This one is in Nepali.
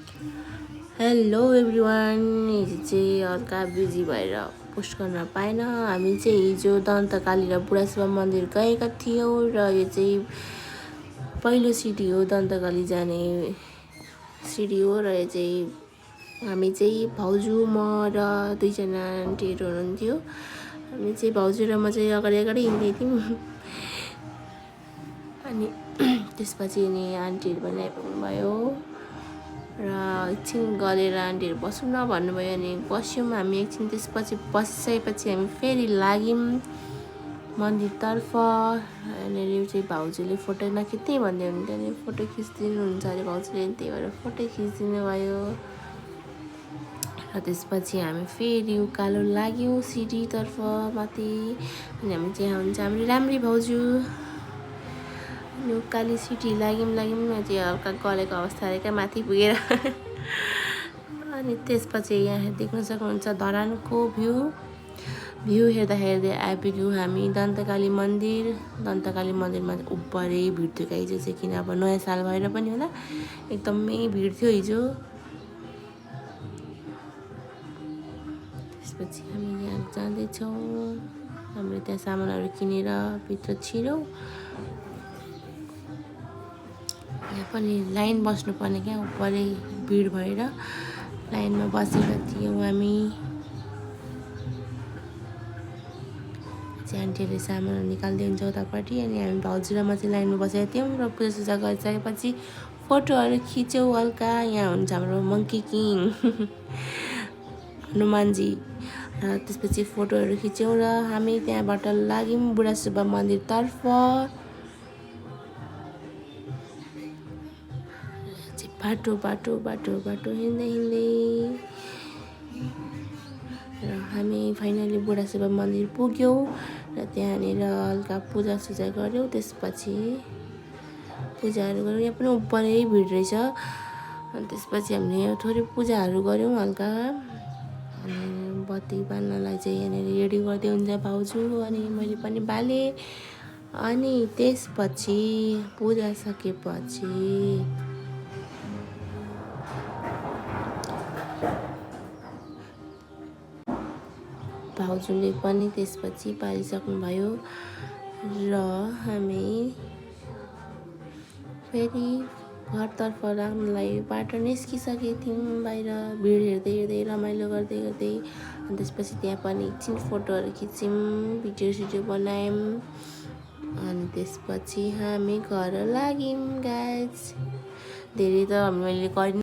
हेलो एभ्रिवान, हिजो चाहिँ हल्का बिजी भएर पोस्ट गर्न पाएन। हामी चाहिँ हिजो दन्तकाली र बुढा शिव मन्दिर गएका थियौँ र यो चाहिँ पहिलो सिटी हो दन्तकाली जाने सिटी हो र यो चाहिँ हामी चाहिँ भाउजू म र दुईजना आन्टीहरू हुनुहुन्थ्यो। हामी चाहिँ भाउजू र म चाहिँ अगाडि हिँड्दै थियौँ अनि त्यसपछि नि आन्टीहरू पनि आइपुग्नु भयो र एकछिन गरेर आन्टीहरू बसौँ न भन्नुभयो अनि बस्यौँ हामी एकछिन। त्यसपछि बसिसकेपछि हामी फेरि लाग्यौँ मन्दिरतर्फ। यहाँनिर चाहिँ भाउजूले फोटो नखिच्ने भन्दै हुनुहुन्थ्यो अनि फोटो खिचिदिनुहुन्छ अरे भाउजूले, त्यही भएर फोटो खिचिदिनु भयो। र त्यसपछि हामी फेरि उकालो लाग्यौँ सिडीतर्फ माथि अनि हामी चाहिँ यहाँ हुन्छ हाम्रो राम्री भाउजू। अनि उकाली सिटी लाग्यौँ चाहिँ हल्का गलेको अवस्था क्या माथि पुगेर अनि त्यसपछि यहाँ देख्न सक्नुहुन्छ धरानको भ्यू हेर्दै आइपुग्यौँ हामी दन्तकाली मन्दिरमा उब्बरै भिड थियो हिजो चाहिँ, किन अब नयाँ साल भएर पनि होला एकदमै भिड थियो हिजो। त्यसपछि हामी यहाँ जाँदैछौँ, हामीले त्यहाँ सामानहरू किनेर भित्र छिर्यौँ। यहाँ पनि लाइन बस्नुपर्ने क्या, उब्बरै भिड भएर लाइनमा बसेका थियौँ हामी। आन्टीहरूले सामानहरू निकाल्दै हुन्छ उतापट्टि अनि हामी भाउजू र म चाहिँ लाइनमा बसेका थियौँ र पूजासुजा गरिसकेपछि फोटोहरू खिच्यौँ हल्का। यहाँ हुन्छ हाम्रो मङ्की किङ हनुमानजी र त्यसपछि फोटोहरू खिच्यौँ र हामी त्यहाँबाट लाग्यौँ बुढा शिव मन्दिरतर्फ। बाटो हिँड्दै र हामी फाइनली बुढा शिव मन्दिर पुग्यौँ र त्यहाँनिर हल्का पूजासुजा गऱ्यौँ। त्यसपछि पूजाहरू गऱ्यौँ, यहाँ पनि उब्बरै भिड रहेछ। अनि त्यसपछि हामीले थोरै पूजाहरू गऱ्यौँ हल्का। अनि बत्ती बाल्नलाई चाहिँ यहाँनिर रेडी गर्दै हुन्छ भाउजू अनि मैले पनि बालेँ। अनि त्यसपछि पूजा सकेपछि भाउजूले पनि त्यसपछि पालिसक्नुभयो र हामी फेरि घरतर्फ लाग्नलाई बाटो निस्किसकेको थियौँ। बाहिर भिड हेर्दै रमाइलो गर्दै अनि त्यसपछि त्यहाँ पनि एकछिन फोटोहरू खिच्यौँ, भिडियो बनायौँ अनि त्यसपछि हामी घर लाग्यौँ गाइज। धेरै त मैले